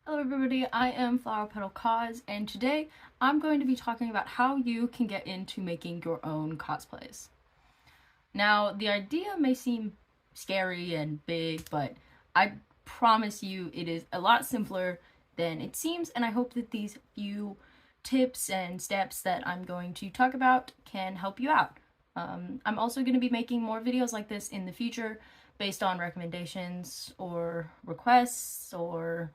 Hello everybody, I am Flower Petal Cos, and today I'm going to be talking about how you can get into making your own cosplays. Now, the idea may seem scary and big, but I promise you it is a lot simpler than it seems, and I hope that these few tips and steps that I'm going to talk about can help you out. I'm also going to be making more videos like this in the future based on recommendations or requests or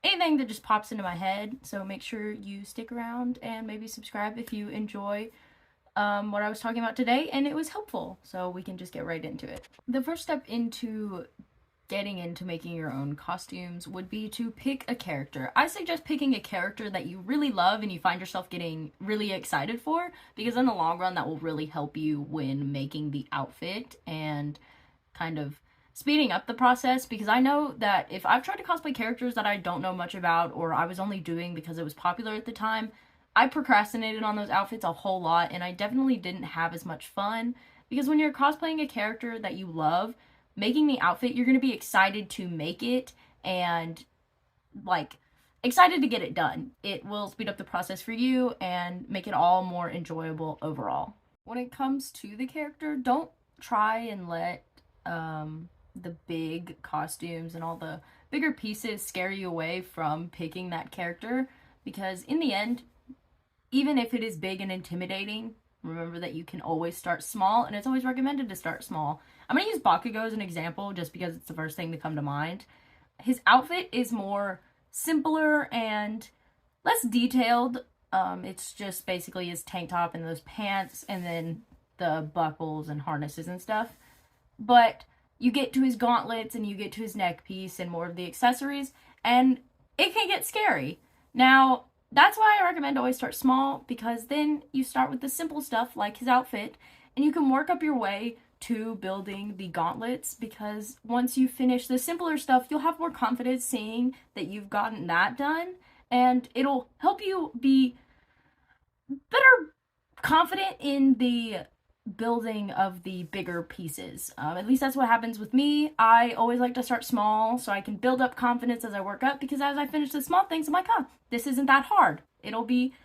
anything that just pops into my head. So make sure you stick around and maybe subscribe if you enjoy what I was talking about today and it was helpful. So we can just get right into it. The first step into getting into making your own costumes would be to pick a character. I suggest picking a character that you really love and you find yourself getting really excited for, because in the long run that will really help you when making the outfit and kind of speeding up the process. Because I know that if I've tried to cosplay characters that I don't know much about or I was only doing because it was popular at the time, I procrastinated on those outfits a whole lot and I definitely didn't have as much fun. Because when you're cosplaying a character that you love, making the outfit, you're going to be excited to make it and like excited to get it done. It will speed up the process for you and make it all more enjoyable overall. When it comes to the character, don't try and let the big costumes and all the bigger pieces scare you away from picking that character, because in the end, even if it is big and intimidating, remember that you can always start small, and it's always recommended to start small. I'm going to use Bakugo as an example just because it's the first thing to come to mind. His outfit is more simpler and less detailed. It's just basically his tank top and those pants and then the buckles and harnesses and stuff. But you get to his gauntlets and you get to his neck piece and more of the accessories, and it can get scary. Now, that's why I recommend always start small, because then you start with the simple stuff like his outfit and you can work up your way to building the gauntlets, because once you finish the simpler stuff, you'll have more confidence seeing that you've gotten that done, and it'll help you be better confident in the building of the bigger pieces. At least that's what happens with me. I always like to start small so I can build up confidence as I work up, because as I finish the small things, I'm like, huh, this isn't that hard. It'll be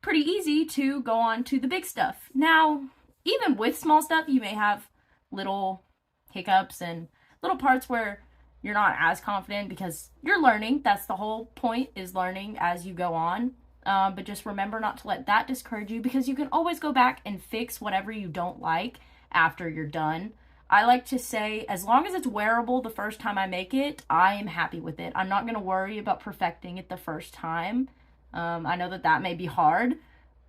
pretty easy to go on to the big stuff. Now, even with small stuff, you may have little hiccups and little parts where you're not as confident because you're learning. That's the whole point, is learning as you go on. But just remember not to let that discourage you, because you can always go back and fix whatever you don't like after you're done. I like to say, as long as it's wearable the first time I make it, I am happy with it. I'm not going to worry about perfecting it the first time. I know that that may be hard,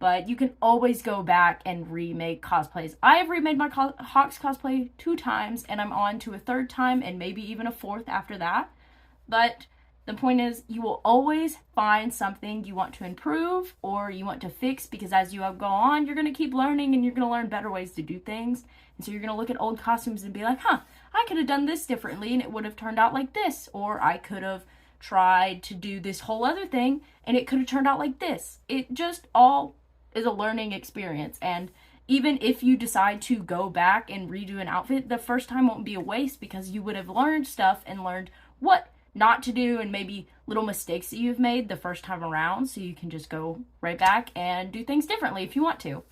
but you can always go back and remake cosplays. I have remade my Hawks cosplay 2 times, and I'm on to a 3rd time and maybe even a 4th after that. But the point is, you will always find something you want to improve or you want to fix, because as you go on, you're going to keep learning and you're going to learn better ways to do things. And so you're going to look at old costumes and be like, huh, I could have done this differently and it would have turned out like this. Or I could have tried to do this whole other thing and it could have turned out like this. It just all is a learning experience. And even if you decide to go back and redo an outfit, the first time won't be a waste, because you would have learned stuff and learned what not to do and maybe little mistakes that you've made the first time around, so you can just go right back and do things differently if you want to.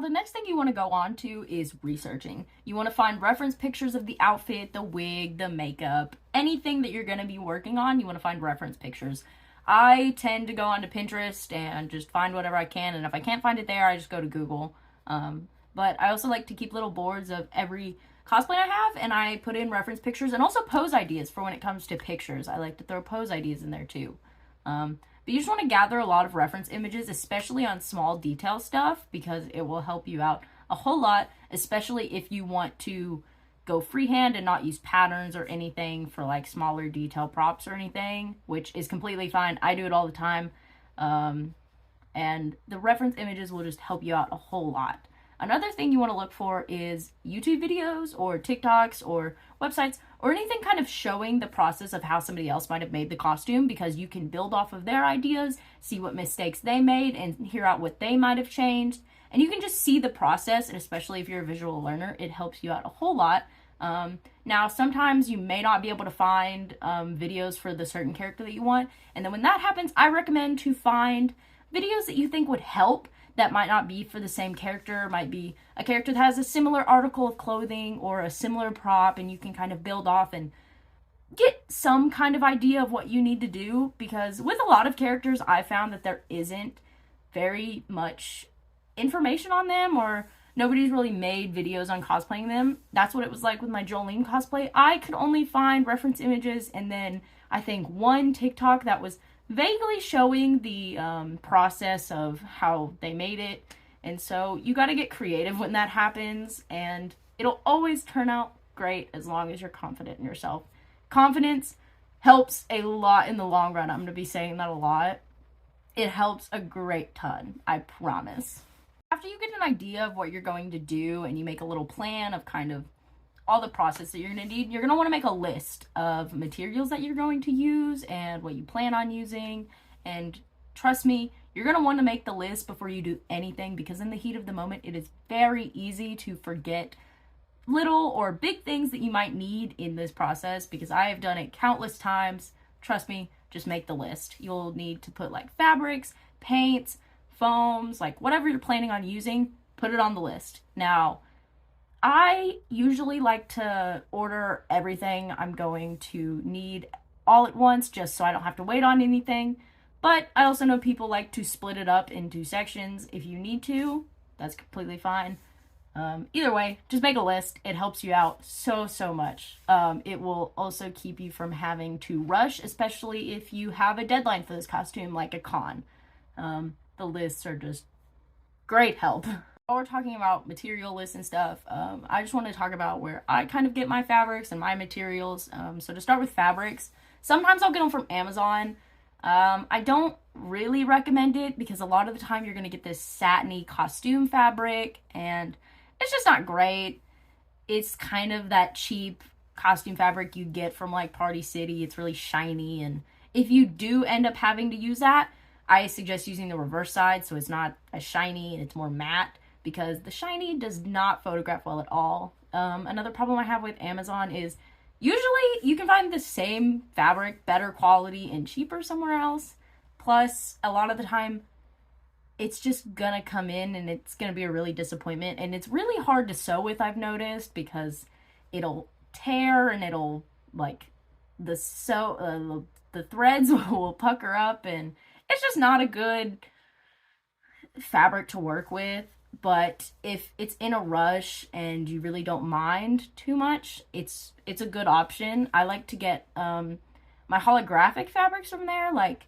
The next thing you want to go on to is researching. You want to find reference pictures of the outfit, the wig, the makeup, anything that you're going to be working on. You want to find reference pictures. I tend to go onto Pinterest and just find whatever I can, and if I can't find it there, I just go to Google. But I also like to keep little boards of every cosplay I have, and I put in reference pictures and also pose ideas for when it comes to pictures. I like to throw pose ideas in there too. But you just want to gather a lot of reference images, especially on small detail stuff, because it will help you out a whole lot, especially if you want to go freehand and not use patterns or anything for like smaller detail props or anything, which is completely fine. I do it all the time. And the reference images will just help you out a whole lot. Another thing you want to look for is YouTube videos or TikToks or websites or anything kind of showing the process of how somebody else might have made the costume, because you can build off of their ideas, see what mistakes they made, and hear out what they might have changed. And you can just see the process, and especially if you're a visual learner, it helps you out a whole lot. Now, sometimes you may not be able to find videos for the certain character that you want, and then when that happens, I recommend to find videos that you think would help that might not be for the same character, might be a character that has a similar article of clothing or a similar prop, and you can kind of build off and get some kind of idea of what you need to do, because with a lot of characters, I found that there isn't very much information on them, or nobody's really made videos on cosplaying them. That's what it was like with my Jolene cosplay. I could only find reference images and then I think one TikTok that was vaguely showing the process of how they made it. And so you got to get creative when that happens, and it'll always turn out great as long as you're confident in yourself. Confidence helps a lot in the long run. I'm going to be saying that a lot. It helps a great ton, I promise. After you get an idea of what you're going to do and you make a little plan of kind of all the process that you're going to need, you're going to want to make a list of materials that you're going to use and what you plan on using. And trust me, you're going to want to make the list before you do anything, because in the heat of the moment, it is very easy to forget little or big things that you might need in this process, because I have done it countless times. Trust me, just make the list. You'll need to put like fabrics, paints, foams, like whatever you're planning on using, put it on the list. Now, I usually like to order everything I'm going to need all at once, just so I don't have to wait on anything. But I also know people like to split it up into sections. If you need to, that's completely fine. Either way, just make a list. It helps you out so much. It will also keep you from having to rush, especially if you have a deadline for this costume, like a con. The lists are just great help. While we're talking about material lists and stuff, I just want to talk about where I kind of get my fabrics and my materials. So to start with fabrics, sometimes I'll get them from Amazon. I don't really recommend it, because a lot of the time you're going to get this satiny costume fabric, and it's just not great. It's kind of that cheap costume fabric you get from like Party City. It's really shiny, and if you do end up having to use that, I suggest using the reverse side so it's not as shiny and it's more matte, because the shiny does not photograph well at all. Another problem I have with Amazon is usually you can find the same fabric, better quality, and cheaper somewhere else. Plus, a lot of the time, it's just gonna come in and it's gonna be a really disappointment. And it's really hard to sew with, I've noticed, because it'll tear and it'll, like, the threads will pucker up, and it's just not a good fabric to work with. But if it's in a rush and you really don't mind too much, it's a good option. I like to get my holographic fabrics from there, like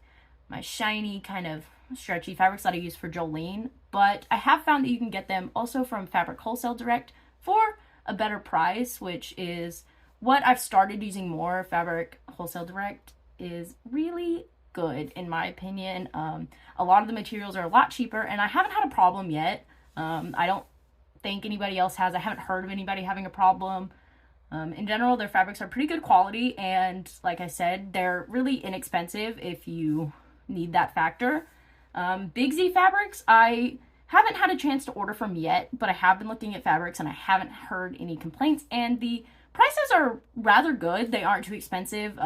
my shiny kind of stretchy fabrics that I use for Jolene. But I have found that you can get them also from Fabric Wholesale Direct for a better price, which is what I've started using more. Fabric Wholesale Direct is really good in my opinion. A lot of the materials are a lot cheaper, and I haven't had a problem yet. I don't think anybody else has. I haven't heard of anybody having a problem. In general, their fabrics are pretty good quality, and like I said, they're really inexpensive if you need that factor. Big Z Fabrics, I haven't had a chance to order from yet, but I have been looking at fabrics and I haven't heard any complaints, and the prices are rather good. They aren't too expensive.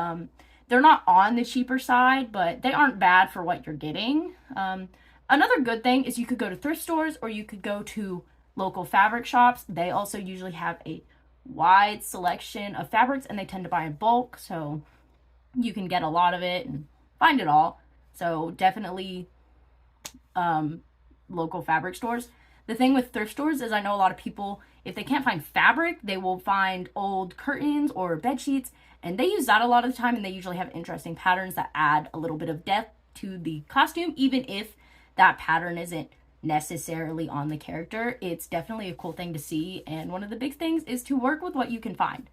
They're not on the cheaper side, but they aren't bad for what you're getting. Another good thing is you could go to thrift stores or you could go to local fabric shops. They also usually have a wide selection of fabrics, and they tend to buy in bulk, so you can get a lot of it and find it all. So definitely local fabric stores. The thing with thrift stores is I know a lot of people, if they can't find fabric, they will find old curtains or bed sheets, and they use that a lot of the time, and they usually have interesting patterns that add a little bit of depth to the costume, even if that pattern isn't necessarily on the character. It's definitely a cool thing to see, and one of the big things is to work with what you can find,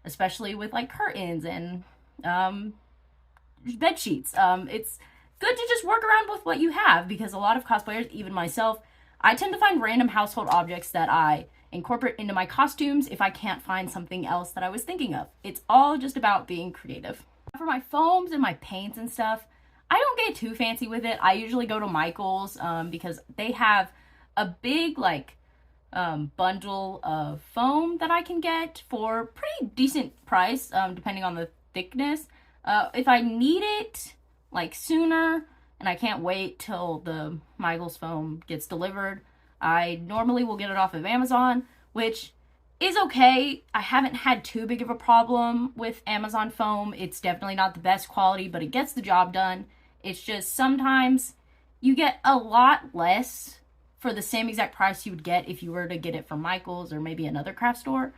especially with like curtains and bed sheets. It's good to just work around with what you have, because a lot of cosplayers, even myself, I tend to find random household objects that I incorporate into my costumes if I can't find something else that I was thinking of. It's all just about being creative. For my foams and my paints and stuff, I don't get too fancy with it. I usually go to Michael's because they have a big like bundle of foam that I can get for pretty decent price, depending on the thickness. If I need it like sooner and I can't wait till the Michaels foam gets delivered, I normally will get it off of Amazon, which is okay. I haven't had too big of a problem with Amazon foam. It's definitely not the best quality, but it gets the job done. It's just sometimes you get a lot less for the same exact price you would get if you were to get it from Michaels or maybe another craft store.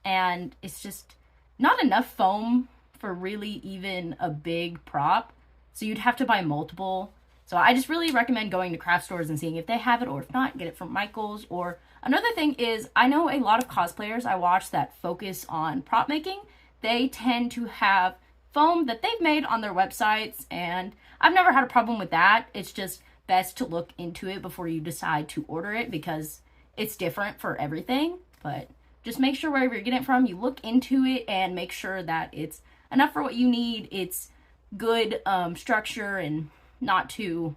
And it's just not enough foam for really even a big prop. So you'd have to buy multiple. So I just really recommend going to craft stores and seeing if they have it, or if not, get it from Michaels. Or another thing is, I know a lot of cosplayers I watch that focus on prop making, they tend to have foam that they've made on their websites, and I've never had a problem with that. It's just best to look into it before you decide to order it, because it's different for everything. But just make sure wherever you're getting it from, you look into it and make sure that it's enough for what you need. It's good structure and not too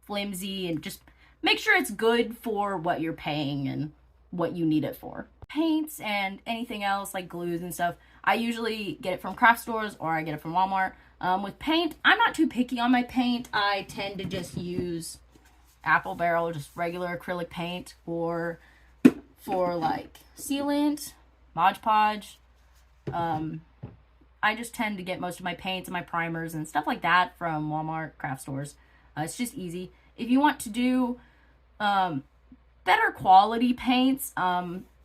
flimsy, and just make sure it's good for what you're paying and what you need it for. Paints and anything else like glues and stuff, I usually get it from craft stores or I get it from Walmart. With paint, I'm not too picky on my paint. I tend to just use Apple Barrel, just regular acrylic paint, or for like sealant, Mod Podge. I just tend to get most of my paints and my primers and stuff like that from Walmart, craft stores. It's just easy. If you want to do better quality paints,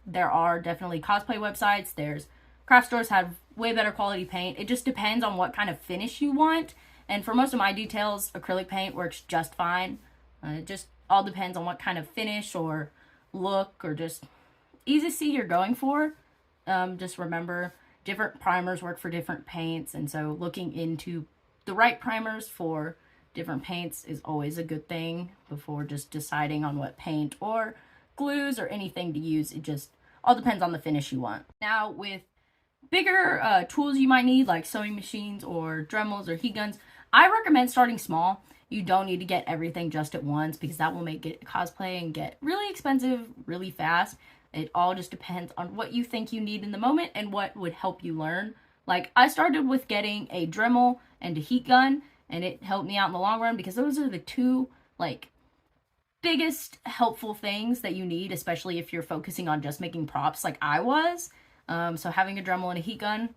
there are definitely cosplay websites. There's craft stores have way better quality paint. It just depends on what kind of finish you want. And for most of my details, acrylic paint works just fine. It just all depends on what kind of finish or look or just easy you're going for. Just remember, different primers work for different paints, and so looking into the right primers for different paints is always a good thing before just deciding on what paint or glues or anything to use. It just all depends on the finish you want. Now, with bigger tools you might need, like sewing machines or Dremels or heat guns, I recommend starting small. You don't need to get everything just at once, because that will make it cosplay and get really expensive really fast. It all just depends on what you think you need in the moment and what would help you learn. Like, I started with getting a Dremel and a heat gun, and it helped me out in the long run, because those are the two, like, biggest helpful things that you need, especially if you're focusing on just making props like I was. So having a Dremel and a heat gun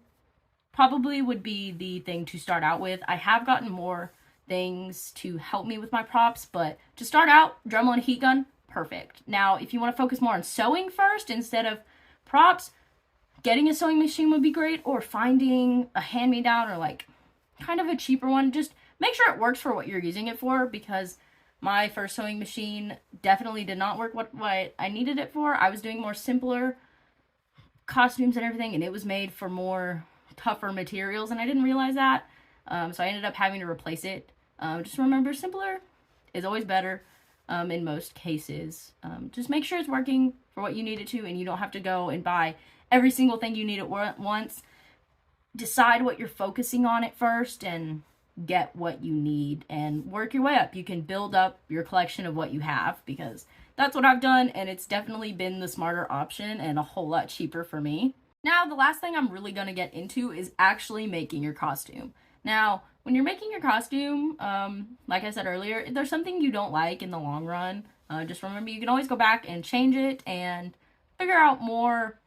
probably would be the thing to start out with. I have gotten more things to help me with my props, but to start out, Dremel and a heat gun, perfect. Now, if you want to focus more on sewing first instead of props, getting a sewing machine would be great, or finding a hand-me-down or like kind of a cheaper one. Just make sure it works for what you're using it for, because my first sewing machine definitely did not work what I needed it for. I was doing more simpler costumes and everything, and it was made for more tougher materials, and I didn't realize that. So I ended up having to replace it. Just remember, simpler is always better. In most cases, just make sure it's working for what you need it to, and you don't have to go and buy every single thing you need at once. Decide what you're focusing on at first and get what you need and work your way up. You can build up your collection of what you have, because that's what I've done, and it's definitely been the smarter option and a whole lot cheaper for me. Now, the last thing I'm really going to get into is actually making your costume. Now, when you're making your costume, like I said earlier, if there's something you don't like in the long run, just remember you can always go back and change it and figure out more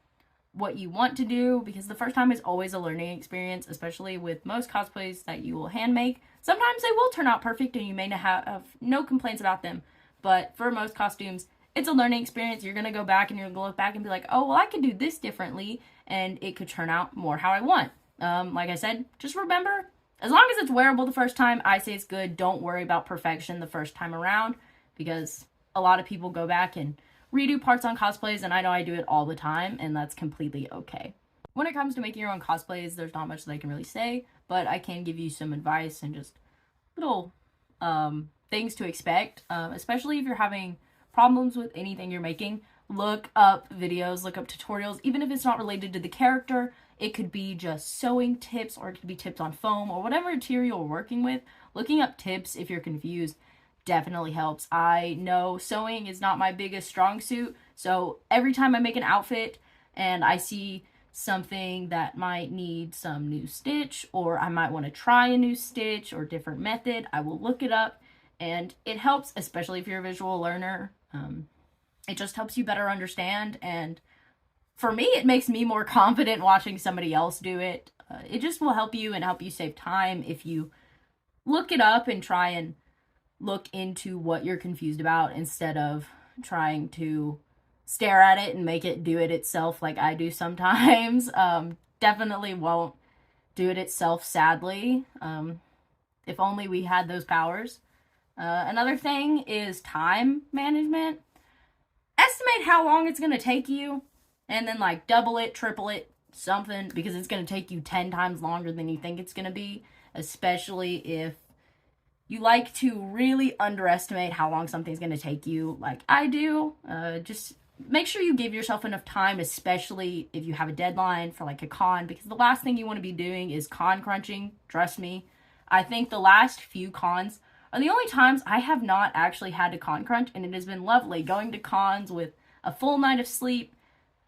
what you want to do, because the first time is always a learning experience, especially with most cosplays that you will hand make. Sometimes they will turn out perfect and you may have no complaints about them, but for most costumes, it's a learning experience. You're going to go back and you're going to look back and be like, oh, well, I could do this differently, and it could turn out more how I want. Like I said, just remember, as long as it's wearable the first time, I say it's good. Don't worry about perfection the first time around, because a lot of people go back and redo parts on cosplays, and I know I do it all the time, and that's completely okay. When it comes to making your own cosplays, there's not much that I can really say, but I can give you some advice and just little things to expect, especially if you're having problems with anything you're making. Look up videos, look up tutorials, even if it's not related to the character. It could be just sewing tips, or it could be tips on foam, or whatever material you're working with. Looking up tips if you're confused definitely helps. I know sewing is not my biggest strong suit, So every time I make an outfit and I see something that might need some new stitch, or I might want to try a new stitch or different method, I will look it up, and it helps, especially if you're a visual learner. It just helps you better understand, and for me, it makes me more confident watching somebody else do it. It just will help you and help you save time if you look it up and try and look into what you're confused about instead of trying to stare at it and make it do it itself like I do sometimes. Definitely won't do it itself, sadly. If only we had those powers. Another thing is time management. Estimate how long it's going to take you, and then like double it, triple it, something, because it's going to take you 10 times longer than you think it's going to be, especially if you like to really underestimate how long something's going to take you, like I do. Just make sure you give yourself enough time, especially if you have a deadline for like a con, because the last thing you want to be doing is con crunching. Trust me. I think the last few cons are the only times I have not actually had to con crunch, and it has been lovely going to cons with a full night of sleep,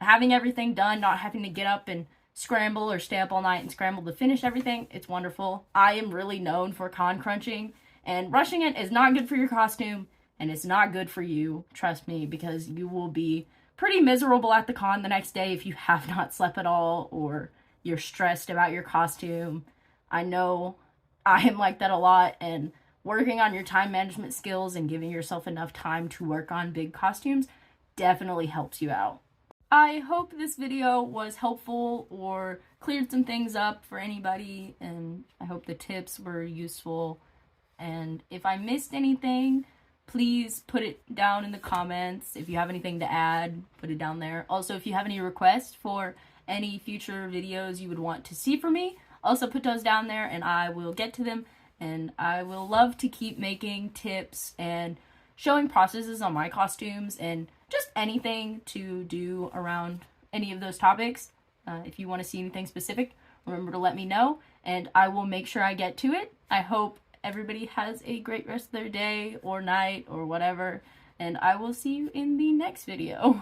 having everything done, not having to get up and scramble or stay up all night and scramble to finish everything. It's wonderful. I am really known for con crunching, and rushing it is not good for your costume, and it's not good for you, trust me, because you will be pretty miserable at the con the next day if you have not slept at all or you're stressed about your costume. I know I am like that a lot, and working on your time management skills and giving yourself enough time to work on big costumes definitely helps you out. I hope this video was helpful or cleared some things up for anybody, and I hope the tips were useful. And if I missed anything, please put it down in the comments. If you have anything to add, put it down there. Also, if you have any requests for any future videos you would want to see from me, also put those down there and I will get to them. And I will love to keep making tips and showing processes on my costumes and just anything to do around any of those topics. If you want to see anything specific, remember to let me know and I will make sure I get to it. I hope everybody has a great rest of their day or night or whatever, and I will see you in the next video.